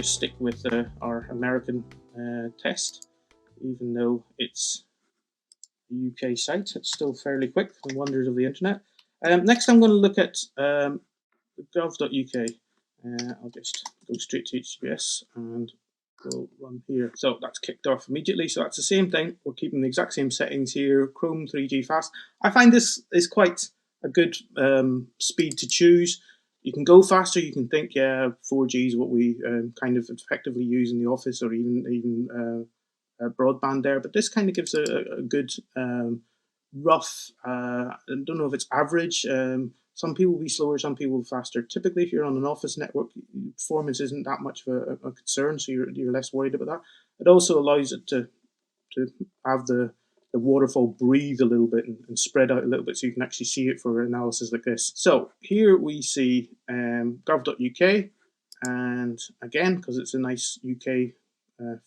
just stick with our American test, even though it's a UK site. It's still fairly quick. The wonders of the internet. Next, I'm going to look at gov.uk. I'll just go straight to HTTPS and we'll run here. So that's kicked off immediately. So that's the same thing. We're keeping the exact same settings here. Chrome 3G fast. I find this is quite a good speed to choose. You can go faster. You can think, yeah, 4G is what we kind of effectively use in the office, or even broadband there. But this kind of gives a good rough. I don't know if it's average. Some people will be slower, some people will be faster. Typically, if you're on an office network, performance isn't that much of a concern, so you're less worried about that. It also allows it to have the waterfall breathe a little bit and spread out a little bit, so you can actually see it for analysis like this. So here we see gov.uk, and again, because it's a nice UK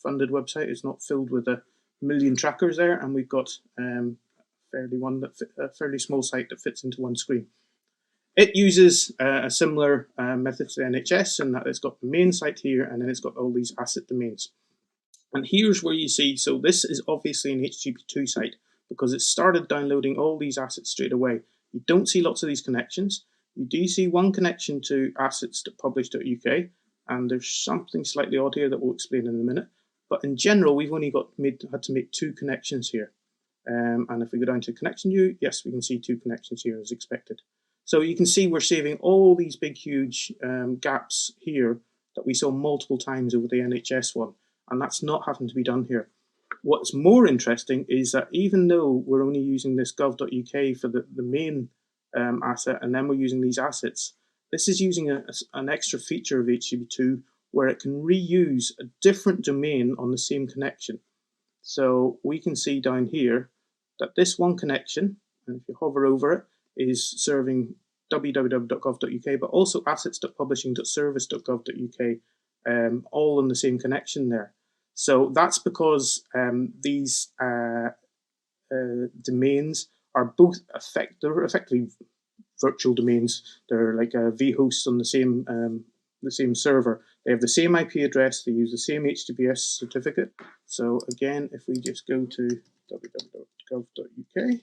funded website, it's not filled with a million trackers there, and we've got a fairly small site that fits into one screen. It uses a similar method to the NHS in that it's got the main site here, and then it's got all these asset domains. And here's where you see, so this is obviously an HTTP2 site because it started downloading all these assets straight away. You don't see lots of these connections. You do see one connection to assets.publish.uk, and there's something slightly odd here that we'll explain in a minute. But in general, we've only had to make 2 connections here. And if we go down to connection view, yes, we can see 2 connections here as expected. So you can see we're saving all these big, huge gaps here that we saw multiple times over the NHS one, and that's not having to be done here. What's more interesting is that even though we're only using this gov.uk for the main asset, and then we're using these assets, this is using an extra feature of HTTP2 where it can reuse a different domain on the same connection. So we can see down here that this one connection, and if you hover over it, is serving www.gov.uk, but also assets.publishing.service.gov.uk, all on the same connection there. So that's because these domains are both they're effectively virtual domains. They're like vhosts on the same server. They have the same IP address. They use the same HTTPS certificate. So again, if we just go to www.gov.uk,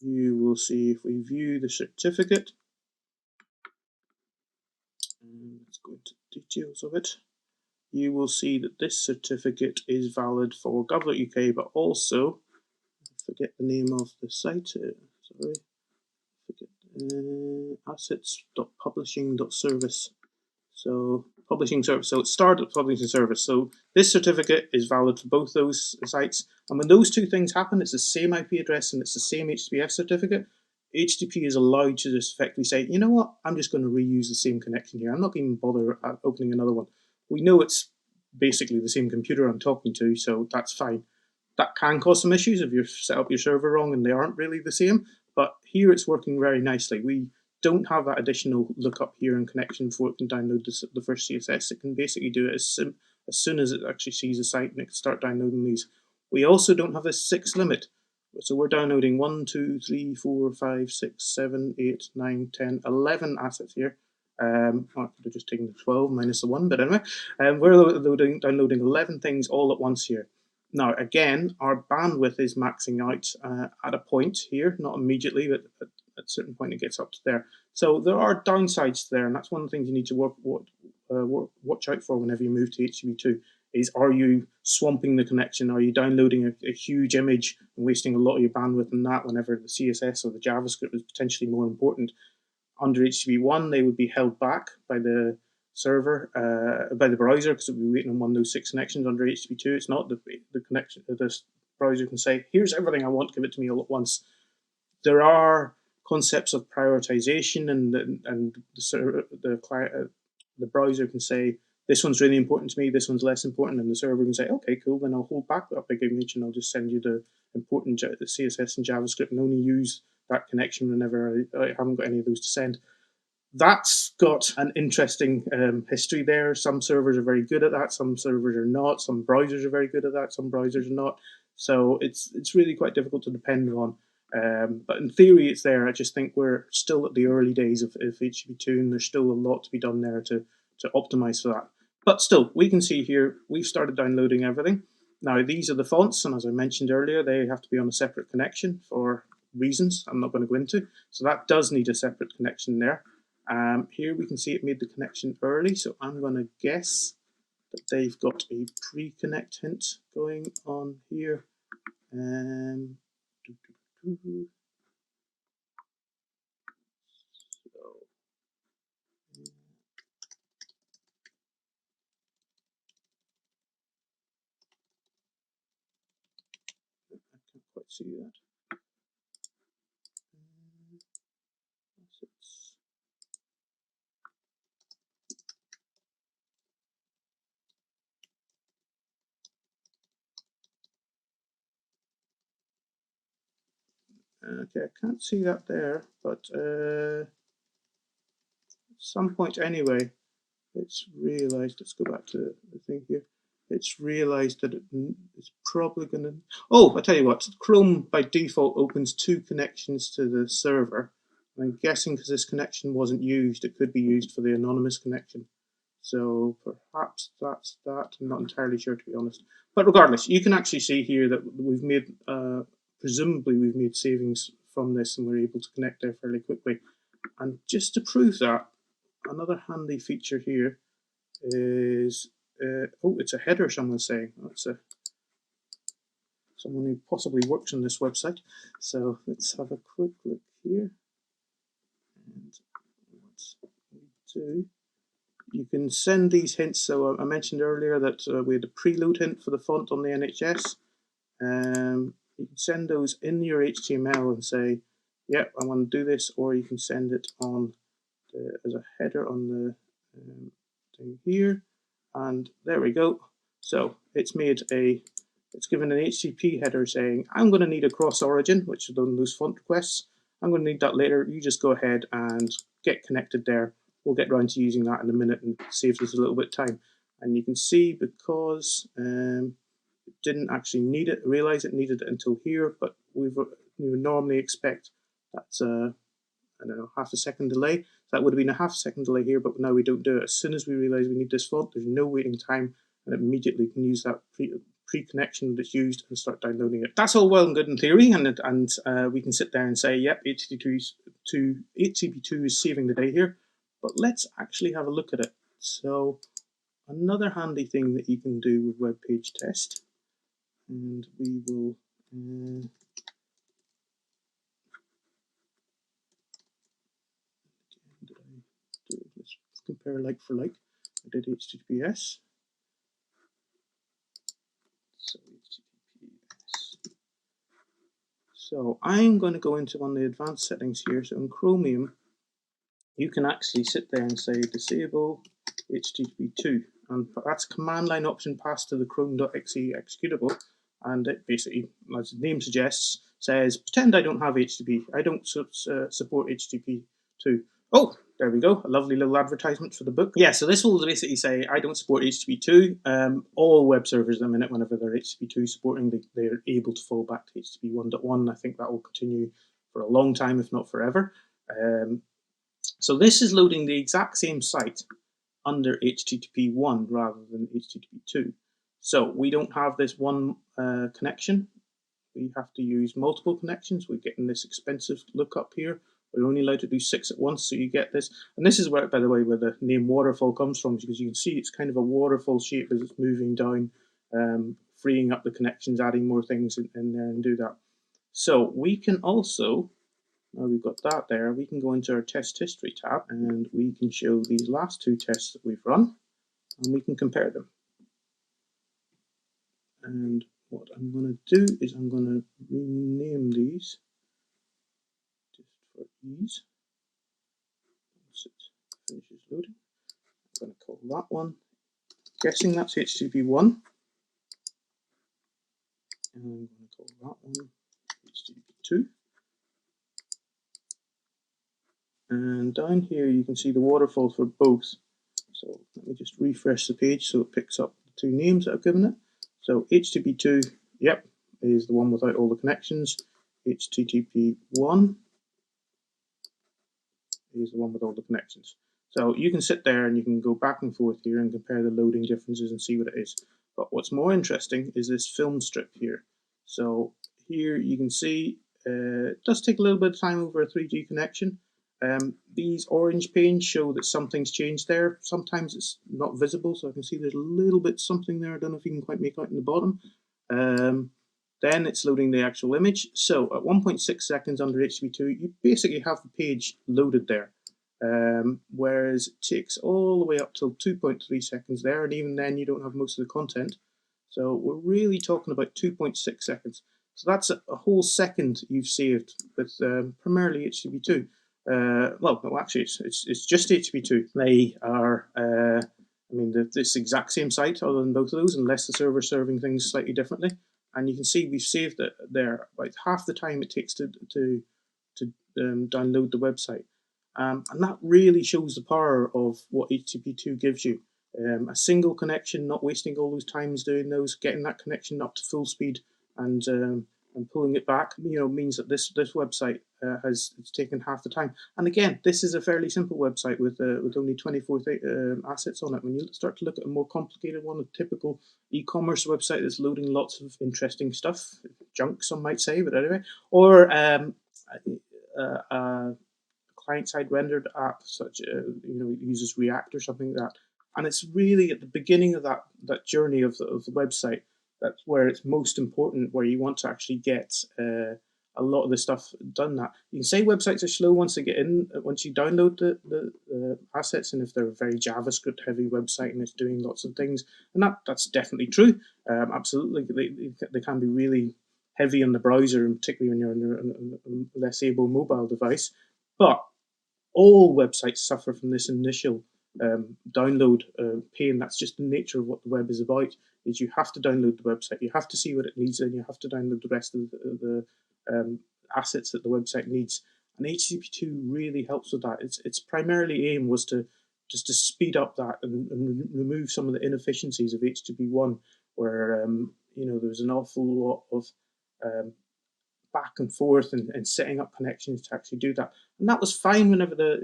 you will see if we view the certificate, and let's go into details of it, you will see that this certificate is valid for gov.uk, but also, I forget the name of the site, assets.publishing.service. So publishing service, so it started publishing service. So this certificate is valid for both those sites. And when those 2 things happen, it's the same IP address and it's the same HTTPS certificate. HTTP is allowed to just effectively say, you know what, I'm just going to reuse the same connection here. I'm not going to bother opening another one. We know it's basically the same computer I'm talking to, so that's fine. That can cause some issues if you've set up your server wrong and they aren't really the same, but here it's working very nicely. We don't have that additional lookup here and connection before it can download the first CSS. It can basically do it as soon as it actually sees the site and it can start downloading these. We also don't have a 6 limit. So we're downloading 1, 2, 3, 4, 5, 6, 7, 8, 9, 10, 11 assets here. I could have just taken the 12 minus the 1, but anyway. We're downloading 11 things all at once here. Now, again, our bandwidth is maxing out at a point here, not immediately, but at a certain point it gets up to there. So there are downsides there, and that's one of the things you need to watch out for whenever you move to HTTP2, is are you swamping the connection? Are you downloading a huge image and wasting a lot of your bandwidth on that whenever the CSS or the JavaScript is potentially more important? Under HTTP1, they would be held back by the server, by the browser, because it would be waiting on one of those 6 connections. Under HTTP2, it's not. The connection. The browser can say, here's everything I want, give it to me all at once. There are concepts of prioritization, and the browser can say, this one's really important to me, this one's less important, and the server can say, okay, cool, then I'll hold back that big image and I'll just send you the important CSS and JavaScript and only use that connection whenever I haven't got any of those to send. That's got an interesting history there. Some servers are very good at that, some servers are not, some browsers are very good at that, some browsers are not. So it's really quite difficult to depend on. But in theory, it's there. I just think we're still at the early days of HTTP2, and there's still a lot to be done there to optimize for that. But still, we can see here, we've started downloading everything. Now, these are the fonts, and as I mentioned earlier, they have to be on a separate connection for reasons I'm not going to go into. So that does need a separate connection there. Here we can see it made the connection early, so I'm going to guess that they've got a pre-connect hint going on here. I can't quite see that. Okay, I can't see that there, but at some point anyway, it's realized, let's go back to the thing here, it's realized that it's probably going to, oh, I tell you what, Chrome by default opens 2 connections to the server. I'm guessing because this connection wasn't used, it could be used for the anonymous connection. So perhaps that's that. I'm not entirely sure, to be honest. But regardless, you can actually see here that we've made, presumably we've made savings from this, and we're able to connect there fairly quickly. And just to prove that, another handy feature here is, oh, it's a header, someone's saying. That's someone who possibly works on this website. So let's have a quick look here. And what we do, you can send these hints. So I mentioned earlier that we had a preload hint for the font on the NHS. You can send those in your HTML and say, yep, I want to do this, or you can send it on as a header on the thing here, and there we go. So it's given an HTTP header saying, I'm going to need a cross origin, which is those font requests. I'm going to need that later. You just go ahead and get connected there. We'll get around to using that in a minute, and saves us a little bit of time. And you can see, because it didn't actually need it, realize it needed it until here, but we would normally expect that's I don't know, half a second delay. So that would have been a half a second delay here, but now we don't do it. As soon as we realize we need this font, there's no waiting time, and immediately can use that pre-connection that's used and start downloading it. That's all well and good in theory, and we can sit there and say, yep, HTTP2 is saving the day here. But let's actually have a look at it. So another handy thing that you can do with web page test, and we will let's compare like for like. I did HTTPS. So HTTPS. So I'm going to go into one of the advanced settings here. So in Chromium, you can actually sit there and say disable HTTP2, and that's a command line option passed to the chrome.exe executable, and it basically, as the name suggests, says pretend I don't have HTTP. I don't support HTTP2. Oh, there we go, a lovely little advertisement for the book. Yeah, so this will basically say I don't support HTTP2. All web servers at the minute, whenever they're HTTP2 supporting, they're able to fall back to HTTP 1.1. I think that will continue for a long time, if not forever. So this is loading the exact same site under HTTP 1 rather than HTTP 2. So we don't have this one connection. We have to use multiple connections. We're getting this expensive lookup here. We're only allowed to do 6 at once, so you get this. And this is where, by the way, where the name Waterfall comes from, because you can see it's kind of a waterfall shape as it's moving down, freeing up the connections, adding more things in there and do that. So we can also, now we've got that there, we can go into our test history tab, and we can show these last 2 tests that we've run, and we can compare them. And what I'm going to do is I'm going to rename these just for ease. Once it finishes loading, I'm going to call that one, guessing that's HTTP 1, and I'm going to call that one HTTP 2. And down here you can see the waterfall for both. So let me just refresh the page so it picks up the 2 names that I've given it. So HTTP2, yep, is the one without all the connections. HTTP1 is the one with all the connections. So you can sit there and you can go back and forth here and compare the loading differences and see what it is. But what's more interesting is this film strip here. So here you can see it does take a little bit of time over a 3G connection. These orange panes show that something's changed there. Sometimes it's not visible, so I can see there's a little bit something there. I don't know if you can quite make out in the bottom. Then it's loading the actual image. So at 1.6 seconds under HTTP2, you basically have the page loaded there. Whereas it takes all the way up till 2.3 seconds there, and even then you don't have most of the content. So we're really talking about 2.6 seconds. So that's a whole second you've saved with primarily HTTP2. Well, no, actually, it's just HTTP2. They are, I mean, this exact same site other than both of those, unless the server's serving things slightly differently. And you can see we've saved it there about half the time it takes to download the website. And that really shows the power of what HTTP2 gives you. A single connection, not wasting all those times doing those, getting that connection up to full speed and pulling it back, means that this website has taken half the time. And again, this is a fairly simple website with only 24 assets on it. When you start to look at a more complicated one, a typical e-commerce website that's loading lots of interesting stuff, junk some might say, but anyway, or client-side rendered app such uses React or something like that, and it's really at the beginning of that journey of the website that's where it's most important, where you want to actually get a lot of the stuff done. That you can say websites are slow once they get in, once you download the assets, and if they're a very JavaScript heavy website and it's doing lots of things, and that's definitely true. Absolutely, they can be really heavy on the browser, and particularly when you're on a less able mobile device. But all websites suffer from this initial download pain. That's just the nature of what the web is about. Is you have to download the website, you have to see what it needs, and you have to download the rest of the assets that the website needs. And HTTP2 really helps with that. Its primarily aim was to just to speed up that and remove some of the inefficiencies of HTTP1, where there was an awful lot of back and forth and setting up connections to actually do that. And that was fine whenever the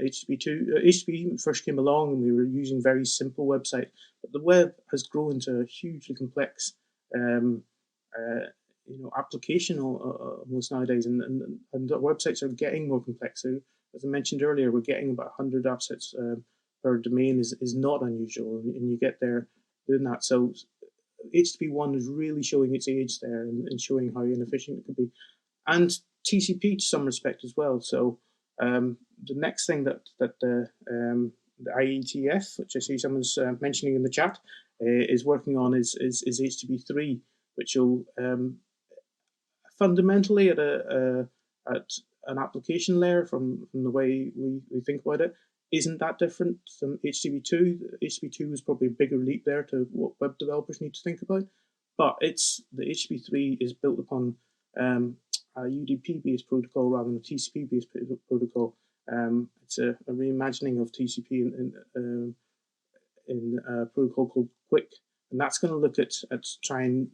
HTTP first came along and we were using very simple websites. But the web has grown to a hugely complex application almost nowadays, and the websites are getting more complex. So as I mentioned earlier, we're getting about 100 assets per domain is not unusual, and you get there doing that. So HTTP1 is really showing its age there and showing how inefficient it could be, and TCP to some respect as well. So the next thing that the IETF, which I see someone's mentioning in the chat, is working on is HTTP3, which will fundamentally at an application layer from the way we think about it, isn't that different from HTTP2. HTTP2 is probably a bigger leap there to what web developers need to think about, but the HTTP3 is built upon a UDP-based protocol rather than a TCP-based protocol. It's a reimagining of TCP in a protocol called QUIC, and that's going to look at trying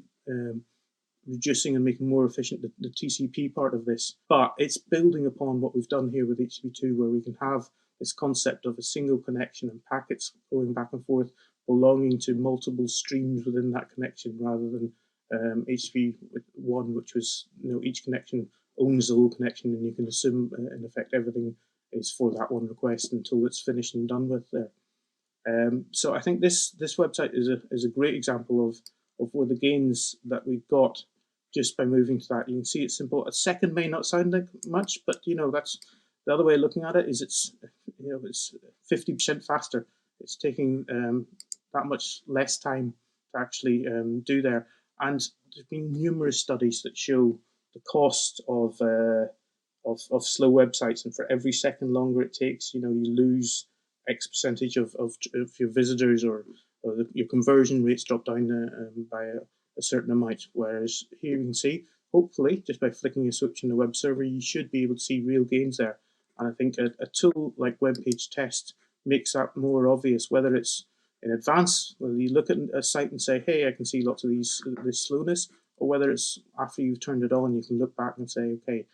reducing and making more efficient the TCP part of this. But it's building upon what we've done here with HTTP2, where we can have this concept of a single connection and packets going back and forth belonging to multiple streams within that connection, rather than HTTP1, which was each connection owns the whole connection, and you can assume in effect everything is for that one request until it's finished and done with there. So I think this website is a great example of where the gains that we've got just by moving to that. You can see it's simple. A second may not sound like much, but that's the other way of looking at it. Is it's 50% faster. It's taking that much less time to actually do there. And there's been numerous studies that show the cost of slow websites, and for every second longer it takes, you lose X percentage of your visitors, or your conversion rates drop down by a certain amount. Whereas here you can see, hopefully, just by flicking a switch in the web server, you should be able to see real gains there. And I think a tool like Web Page Test makes that more obvious, whether it's in advance, whether you look at a site and say, hey, I can see lots of this slowness, or whether it's after you've turned it on, you can look back and say, okay,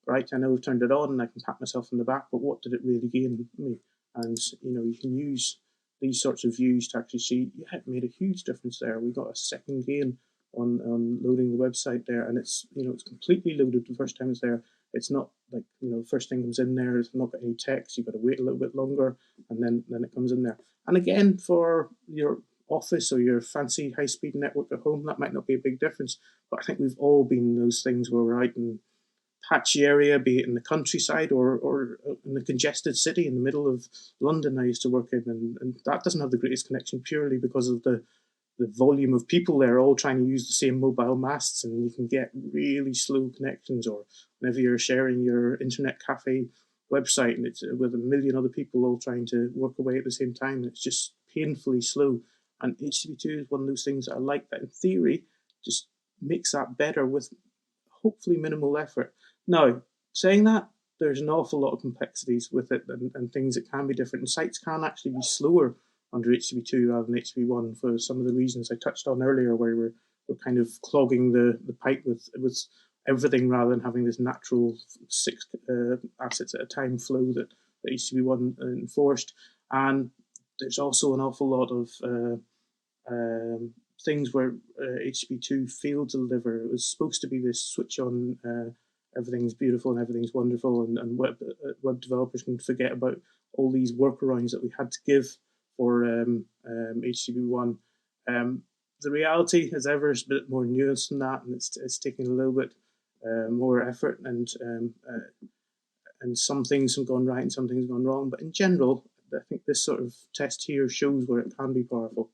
right, I know I've turned it on and I can pat myself on the back, but what did it really gain me? And you can use these sorts of views to actually see, yeah, it made a huge difference there. We got a second gain on loading the website there, and it's completely loaded the first time it's there. It's not like the first thing comes in there, it's not got any text, you've got to wait a little bit longer, and then it comes in there. And again, for your office or your fancy high-speed network at home, that might not be a big difference, but I think we've all been in those things where we're out in patchy area, be it in the countryside or in a congested city in the middle of London I used to work in, and that doesn't have the greatest connection purely because of the volume of people there all trying to use the same mobile masts, and you can get really slow connections. Or whenever you're sharing your internet cafe website and it's with a million other people all trying to work away at the same time, it's just painfully slow. And HTTP2 is one of those things that I like, that in theory just makes that better with hopefully minimal effort. Now, saying that, there's an awful lot of complexities with it, and things that can be different. And sites can actually be slower under HTTP2 rather than HTTP1 for some of the reasons I touched on earlier, where we're kind of clogging the pipe with everything rather than having this natural 6 assets at a time flow that HTTP1 enforced. And there's also an awful lot of things where HTTP2 failed to deliver. It was supposed to be this switch on, everything's beautiful and everything's wonderful, and web developers can forget about all these workarounds that we had to give for HTTP1. The reality, as ever, is a bit more nuanced than that, and it's taking a little bit more effort, and some things have gone right and some things have gone wrong. But in general, I think this sort of test here shows where it can be powerful.